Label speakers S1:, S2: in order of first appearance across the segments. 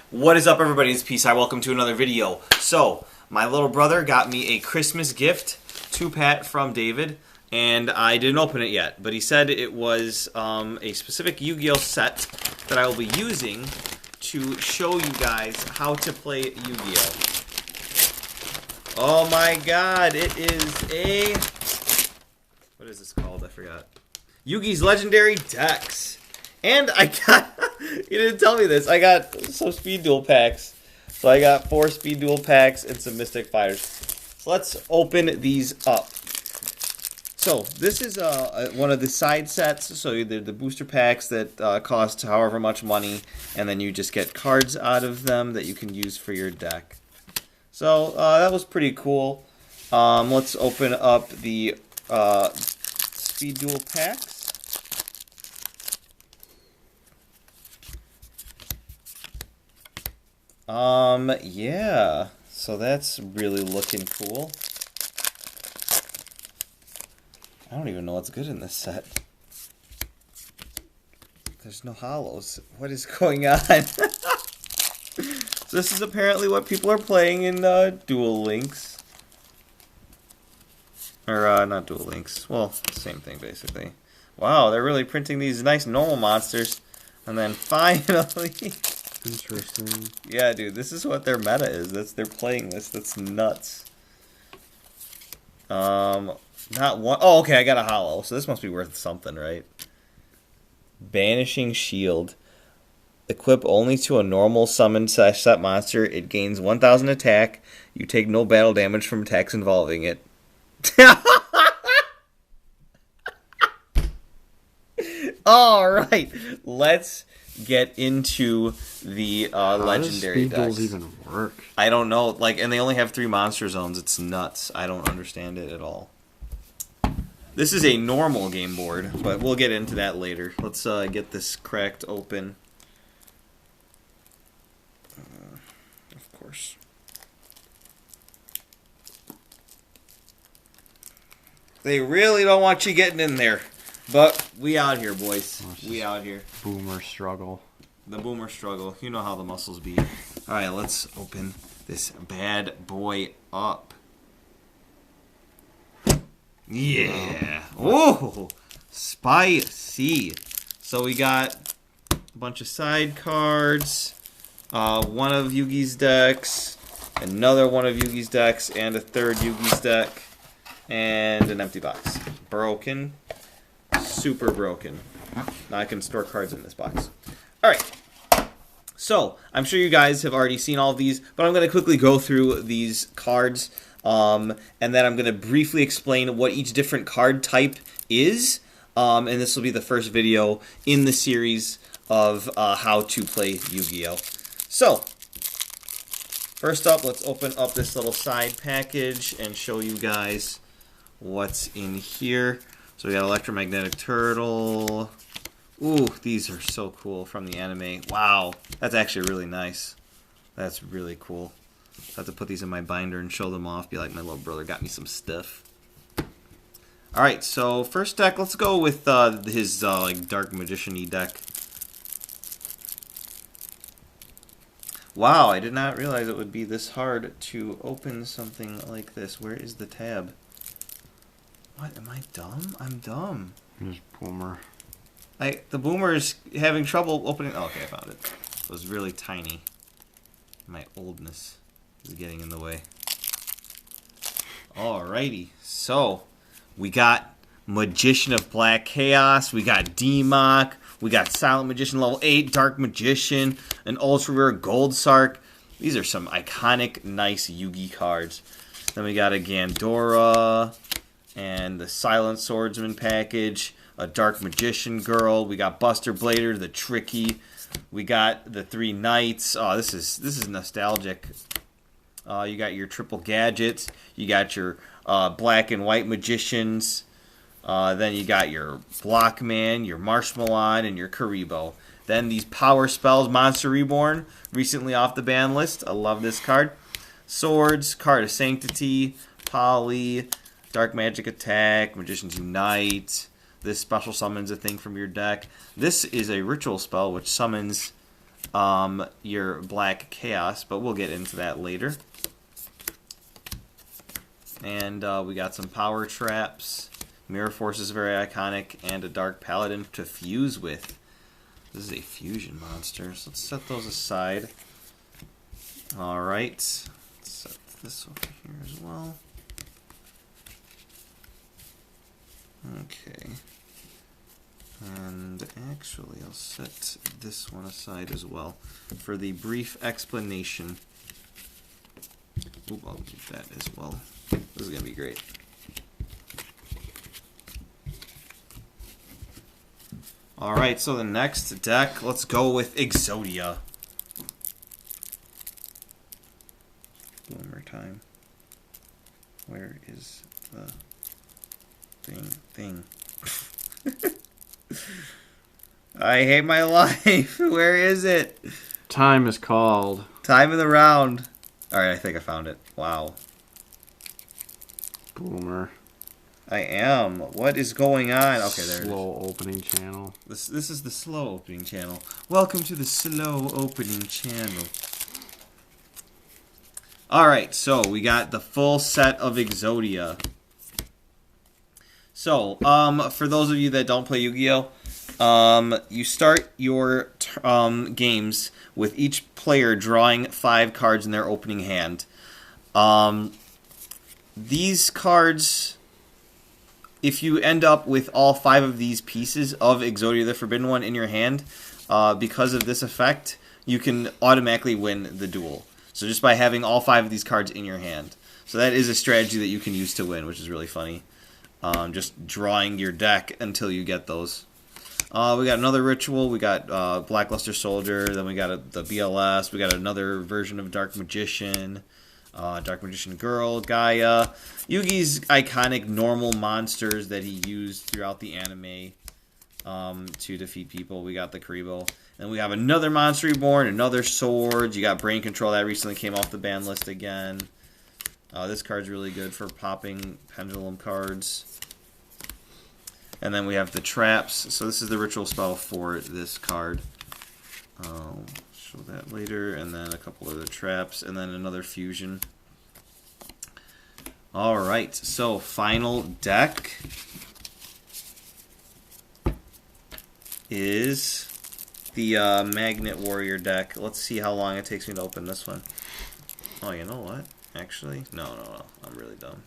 S1: What is up, everybody? It's Peace. Welcome to another video. So, my little brother got me a Christmas gift, 2-pack from David, and I didn't open it yet, but he said it was a specific Yu-Gi-Oh set that I will be using to show you guys how to play Yu-Gi-Oh. Oh my god, it is a... what is this called? I forgot. Yugi's Legendary Decks. And I got... you didn't tell me this. I got some Speed Duel packs. So I got 4 Speed Duel packs and some Mystic Fighters. So let's open these up. So this is one of the side sets. So the booster packs that cost however much money. And then you just get cards out of them that you can use for your deck. So that was pretty cool. Let's open up the Speed Duel packs. Yeah, so that's really looking cool. I don't even know what's good in this set. There's no hollows. What is going on? So this is apparently what people are playing in Duel Links. Or, not Duel Links. Well, same thing, basically. Wow, they're really printing these nice normal monsters. And then finally...
S2: Interesting.
S1: Yeah, dude, this is what their meta is. They're playing this. That's nuts. Not one. Oh, okay, I got a hollow, so this must be worth something, right? Banishing Shield. Equip only to a normal summon / set monster. It gains 1,000 attack. You take no battle damage from attacks involving it. All right, let's get into the legendary decks.
S2: How does Speed Duels even work?
S1: I don't know. Like, and they only have 3 monster zones. It's nuts. I don't understand it at all. This is a normal game board, but we'll get into that later. Let's get this cracked open. Of course. They really don't want you getting in there. But we out here, boys. We out here.
S2: Boomer struggle.
S1: The boomer struggle. You know how the muscles be. Alright, let's open this bad boy up. Yeah. Oh, spicy. So we got a bunch of side cards. One of Yugi's decks. Another one of Yugi's decks. And a third Yugi's deck. And an empty box. Broken. Super broken. Now I can store cards in this box. Alright. So, I'm sure you guys have already seen all of these, but I'm going to quickly go through these cards, and then I'm going to briefly explain what each different card type is, and this will be the first video in the series of how to play Yu-Gi-Oh! So, first up, let's open up this little side package and show you guys what's in here. So we got Electromagnetic Turtle. Ooh, these are so cool from the anime. Wow, that's actually really nice. That's really cool. I have to put these in my binder and show them off. Be like, my little brother got me some stuff. Alright, so first deck, let's go with his like Dark Magician-y deck. Wow, I did not realize it would be this hard to open something like this. Where is the tab? What, am I dumb? I'm dumb.
S2: There's Boomer.
S1: The Boomer is having trouble opening... Oh, okay, I found it. It was really tiny. My oldness is getting in the way. Alrighty, so we got Magician of Black Chaos, we got D-Mock, we got Silent Magician level 8, Dark Magician, an Ultra Rare Gold Sark. These are some iconic, nice Yugi cards. Then we got a Gandora... and the Silent Swordsman package, a Dark Magician Girl. We got Buster Blader, the Tricky. We got the 3 Knights. Oh, this is nostalgic. You got your Triple Gadgets. You got your Black and White Magicians. Then you got your Blockman, your Marshmallon, and your Karibo. Then these Power Spells, Monster Reborn, recently off the ban list. I love this card. Swords, Card of Sanctity, Poly, Dark Magic Attack, Magicians Unite. This special summons a thing from your deck. This is a ritual spell which summons your black chaos, but we'll get into that later. And we got some power traps. Mirror Force is very iconic, and a Dark Paladin to fuse with. This is a fusion monster, so let's set those aside. Alright, let's set this over here as well. Okay. And actually, I'll set this one aside as well for the brief explanation. Ooh, I'll keep that as well. This is going to be great. Alright, so the next deck, let's go with Exodia. One more time. Where is the thing? I hate my life. Where is it?
S2: Time is called.
S1: Time of the round. Alright, I think I found it. Wow.
S2: Boomer.
S1: I am. What is going on? Okay, there it is.
S2: Slow opening channel.
S1: This is the slow opening channel. Welcome to the slow opening channel. Alright, so we got the full set of Exodia. So, for those of you that don't play Yu-Gi-Oh, you start your games with each player drawing 5 cards in their opening hand. These cards, if you end up with all 5 of these pieces of Exodia the Forbidden One in your hand, because of this effect, you can automatically win the duel. So just by having all 5 of these cards in your hand. So that is a strategy that you can use to win, which is really funny. Just drawing your deck until you get those. We got another ritual. We got Blackluster Soldier. Then we got the BLS. We got another version of Dark Magician. Dark Magician Girl, Gaia. Yugi's iconic normal monsters that he used throughout the anime to defeat people. We got the Karibo. And we have another Monster Reborn, another Swords. You got Brain Control. That recently came off the ban list again. This card's really good for popping pendulum cards. And then we have the traps. So this is the ritual spell for this card. I'll show that later. And then a couple other traps. And then another fusion. Alright, so final deck is the Magnet Warrior deck. Let's see how long it takes me to open this one. Oh, you know what? Actually, no. I'm really dumb.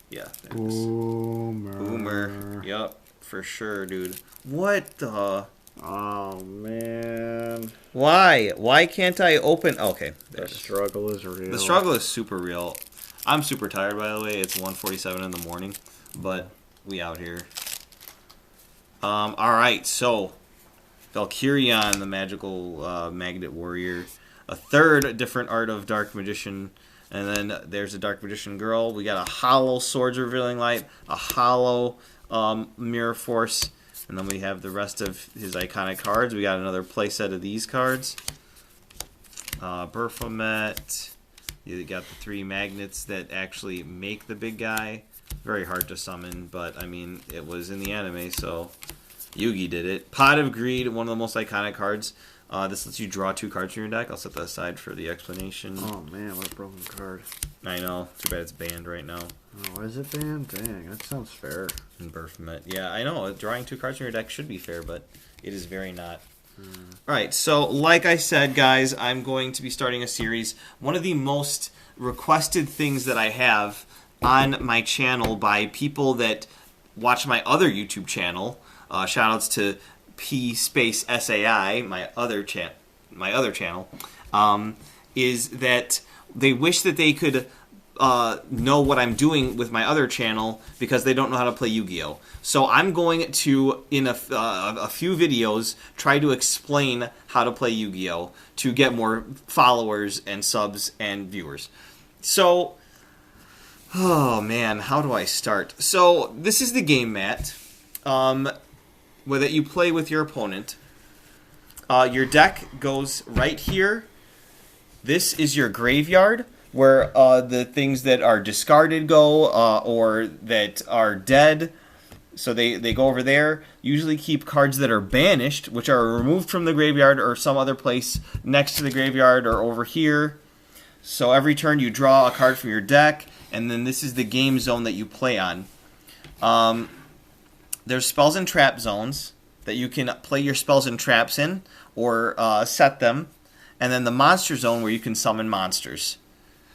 S1: Yeah, there it is. Boomer. Yup, for sure, dude. What the?
S2: Oh, man.
S1: Why? Why can't I open? Okay, there
S2: The
S1: it is.
S2: struggle is real.
S1: The struggle is super real. I'm super tired, by the way. It's 1:47 in the morning, but we out here. Alright, so Valkyrion, the magical Magnet Warrior. A third different art of Dark Magician. And then there's a Dark Magician Girl. We got a hollow Swords Revealing Light, a hollow Mirror Force, and then we have the rest of his iconic cards. We got another playset of these cards. Baphomet. You got the 3 magnets that actually make the big guy. Very hard to summon, but I mean, it was in the anime, so Yugi did it. Pot of Greed, one of the most iconic cards. This lets you draw 2 cards from your deck. I'll set that aside for the explanation.
S2: Oh man, what a broken card.
S1: I know. Too bad it's banned right now.
S2: Oh, is it banned? Dang, that sounds fair.
S1: In Baphomet. Yeah, I know. Drawing 2 cards from your deck should be fair, but it is very not. Alright, so like I said, guys, I'm going to be starting a series. One of the most requested things that I have on my channel by people that watch my other YouTube channel, shoutouts to P_SAI, my other channel, is that they wish that they could know what I'm doing with my other channel because they don't know how to play Yu-Gi-Oh! So I'm going to, in a few videos, try to explain how to play Yu-Gi-Oh! To get more followers and subs and viewers. So, oh man, how do I start? So, this is the game mat that you play with your opponent. Your deck goes right here. This is your graveyard, where the things that are discarded go, or that are dead. So they go over there. Usually keep cards that are banished, which are removed from the graveyard or some other place next to the graveyard or over here. So every turn you draw a card from your deck, and then this is the game zone that you play on. There's spells and trap zones that you can play your spells and traps in or set them. And then the monster zone where you can summon monsters.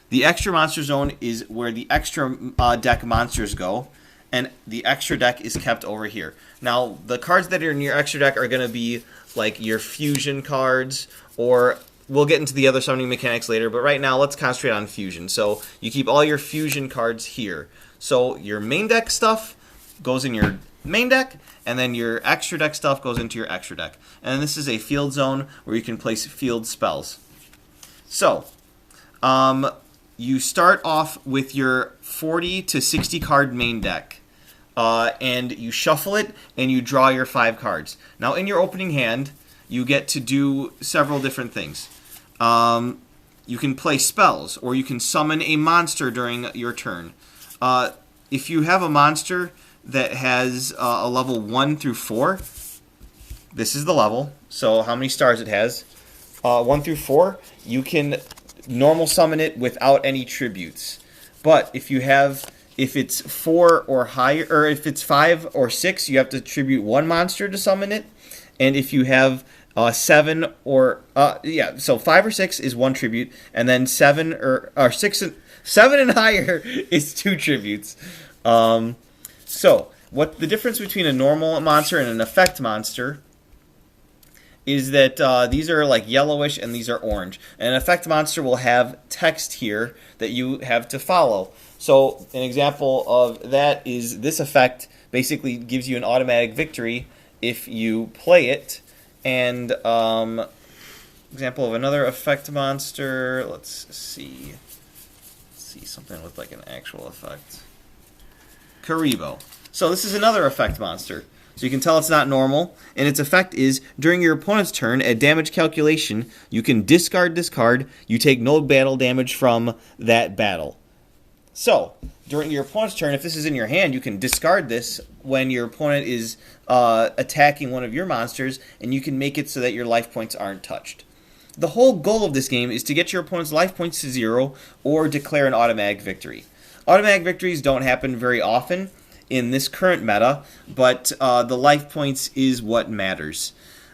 S1: The extra monster zone is where the extra deck monsters go. And the extra deck is kept over here. Now, the cards that are in your extra deck are going to be like your fusion cards, or we'll get into the other summoning mechanics later, but right now let's concentrate on fusion. So you keep all your fusion cards here. So your main deck stuff goes in your main deck, and then your extra deck stuff goes into your extra deck. And this is a field zone where you can place field spells. So, you start off with your 40 to 60 card main deck. And you shuffle it, and you draw your 5 cards. Now, in your opening hand, you get to do several different things. You can play spells, or you can summon a monster during your turn. If you have a monster that has a level 1 through 4, this is the level. So how many stars it has. 1 through 4, you can normal summon it without any tributes. But if it's 4 or higher, or if it's 5 or 6, you have to tribute 1 monster to summon it. And if you have 7 or so 5 or 6 is 1 tribute, and then 7 or 6 and 7 and higher is 2 tributes. So what the difference between a normal monster and an effect monster is that these are like yellowish and these are orange. And an effect monster will have text here that you have to follow. So an example of that is this effect basically gives you an automatic victory if you play it. And example of another effect monster, let's see something with like an actual effect. Karibo. So this is another effect monster. So you can tell it's not normal, and its effect is, during your opponent's turn, at damage calculation, you can discard this card, you take no battle damage from that battle. So, during your opponent's turn, if this is in your hand, you can discard this when your opponent is attacking one of your monsters, and you can make it so that your life points aren't touched. The whole goal of this game is to get your opponent's life points to 0, or declare an automatic victory. Automatic victories don't happen very often in this current meta, but the life points is what matters.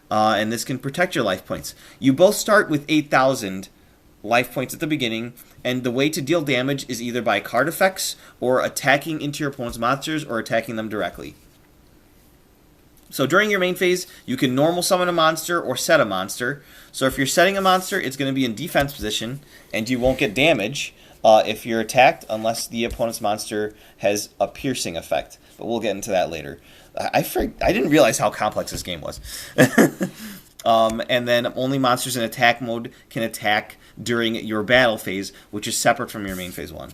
S1: And this can protect your life points. You both start with 8,000 life points at the beginning, and the way to deal damage is either by card effects, or attacking into your opponent's monsters, or attacking them directly. So during your main phase, you can normal summon a monster or set a monster. So if you're setting a monster, it's going to be in defense position, and you won't get damage if you're attacked, unless the opponent's monster has a piercing effect. But we'll get into that later. I didn't realize how complex this game was. And then only monsters in attack mode can attack during your battle phase, which is separate from your main phase 1.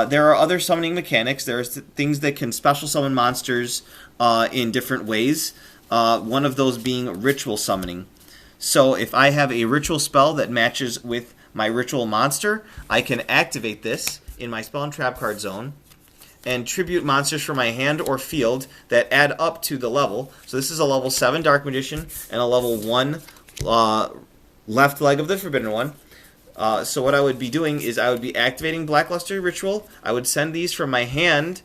S1: There are other summoning mechanics. There's things that can special summon monsters in different ways. One of those being ritual summoning. So if I have a ritual spell that matches with my ritual monster, I can activate this in my spell and trap card zone and tribute monsters from my hand or field that add up to the level. So this is a level 7 Dark Magician and a level 1 left leg of the Forbidden One. So what I would be doing is I would be activating Blackluster Ritual. I would send these from my hand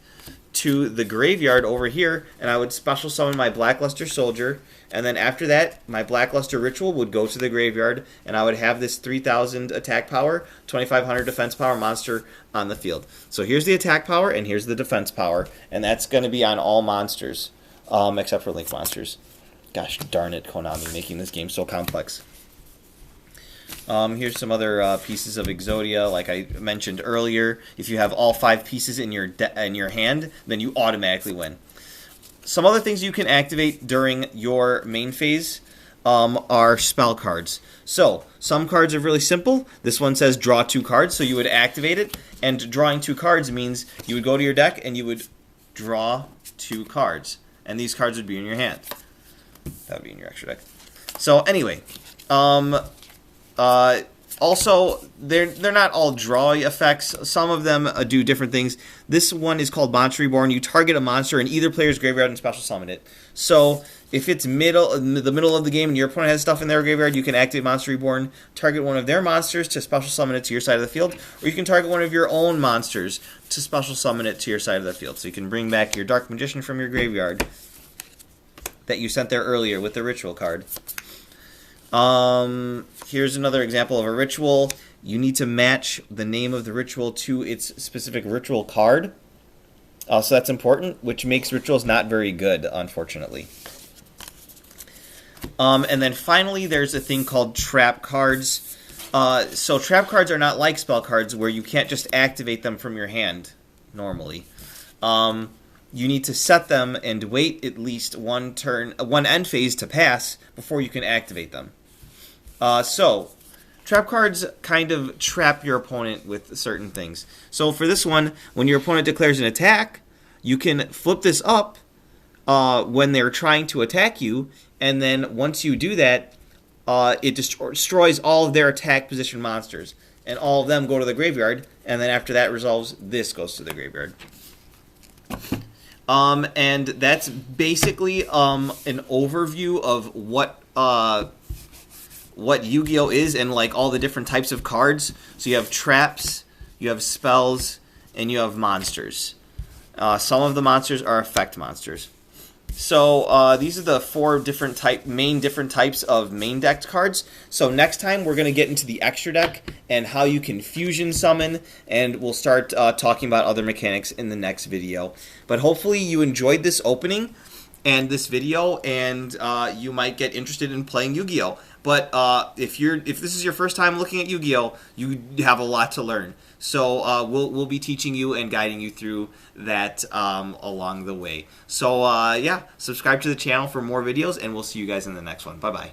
S1: to the graveyard over here, and I would special summon my Blackluster Soldier, and then after that, my Blackluster Ritual would go to the graveyard, and I would have this 3,000 attack power, 2,500 defense power monster on the field. So here's the attack power, and here's the defense power, and that's going to be on all monsters, except for Link monsters. Gosh darn it, Konami, making this game so complex. Here's some other pieces of Exodia, like I mentioned earlier. If you have all 5 pieces in your hand, then you automatically win. Some other things you can activate during your main phase are spell cards. So, some cards are really simple. This one says draw 2 cards, so you would activate it. And drawing 2 cards means you would go to your deck and you would draw 2 cards. And these cards would be in your hand. That would be in your extra deck. So, anyway, Also, they're not all draw effects. Some of them do different things. This one is called Monster Reborn. You target a monster in either player's graveyard and special summon it. So if it's the middle of the game and your opponent has stuff in their graveyard, you can activate Monster Reborn, target one of their monsters to special summon it to your side of the field, or you can target one of your own monsters to special summon it to your side of the field. So you can bring back your Dark Magician from your graveyard that you sent there earlier with the ritual card. Here's another example of a ritual. You need to match the name of the ritual to its specific ritual card. So that's important, which makes rituals not very good, unfortunately. And then finally, there's a thing called trap cards. So trap cards are not like spell cards where you can't just activate them from your hand normally. You need to set them and wait at least one end phase to pass before you can activate them. So, trap cards kind of trap your opponent with certain things. So for this one, when your opponent declares an attack, you can flip this up when they're trying to attack you, and then once you do that, it destroys all of their attack position monsters, and all of them go to the graveyard, and then after that resolves, this goes to the graveyard. And that's basically an overview of what Yu-Gi-Oh is and like all the different types of cards. So you have traps, you have spells, and you have monsters. Some of the monsters are effect monsters. So these are the four main different types of main decked cards. So next time we're going to get into the extra deck and how you can fusion summon, and we'll start talking about other mechanics in the next video. But hopefully you enjoyed this opening and this video, and you might get interested in playing Yu-Gi-Oh! But if this is your first time looking at Yu-Gi-Oh!, you have a lot to learn. So we'll be teaching you and guiding you through that along the way. So yeah, subscribe to the channel for more videos, and we'll see you guys in the next one. Bye-bye.